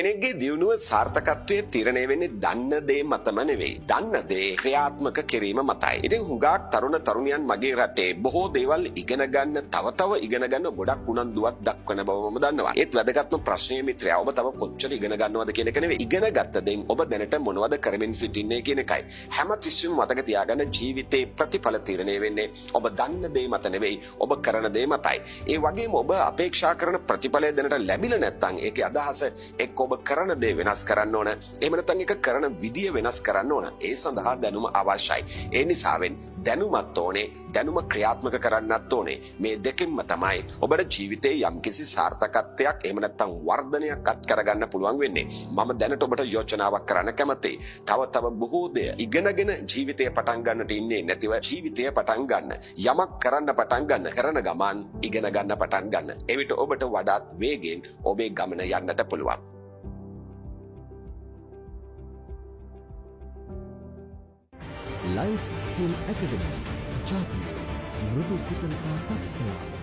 කෙනෙක්ගේ දියුණුව සාර්ථකත්වයේ තීරණය වෙන්නේ දන්න දේ මතම නෙවෙයි. දන්න දේ ක්‍රියාත්මක කිරීම මතයි. ඉතින් හුඟක් තරුණ තරුණියන් මගේ රටේ බොහෝ දේවල් ඉගෙන ගන්න, තව ඉගෙන ගන්න ගොඩක් උනන්දුවක් දක්වන බව මම දන්නවා. ඒත් වැදගත්ම ප්‍රශ්නය මිත්‍රයා ඔබ තව කොච්චර ඉගෙන ගන්නවද කියන එක නෙවෙයි. ඉගෙන ගත්ත දෙයින් ඔබ දැනට මොනවද කරමින් සිටින්නේ කියන එකයි. හැමතිස්සෙම මතක තියාගන්න ජීවිතේ ප්‍රතිඵල තීරණය වෙන්නේ ඔබ දන්න දේ මත නෙවෙයි, ඔබ කරන දේ මතයි. ඒ වගේම ඔබ අපේක්ෂා කරන ප්‍රතිඵලය දැනට ලැබිලා නැත්නම් ඒකේ අදහස එක්ක ඔබ කරන දේ වෙනස් කරන්න ඕන. එහෙම නැත්නම් ඒක කරන විදිය වෙනස් කරන්න ඕන. ඒ සඳහා දැනුම අවශ්‍යයි. ඒ නිසාවෙන් දැනුමත් ඕනේ, දැනුම ක්‍රියාත්මක කරන්නත් ඕනේ. මේ දෙකෙන්ම තමයි ඔබට ජීවිතේ යම්කිසි සාර්ථකත්වයක් එහෙම නැත්නම් වර්ධනයක් අත් කරගන්න පුළුවන් වෙන්නේ. මම දැනට ඔබට යෝජනාවක් කරන්න කැමතියි. තව බොහෝ දේ ඉගෙනගෙන ජීවිතය පටන් ගන්නට ඉන්නේ නැතිව ජීවිතය පටන් ගන්න. යමක් කරන්න පටන් ගන්න. කරන ගමන් ඉගෙන ගන්න පටන් ගන්න. එවිට ඔබට වඩාත් වේගෙන් ඔබේ ගමන යන්නට පුළුවන්. Life Skill Academy. Jati Mrudu Kusalataa Pathsala.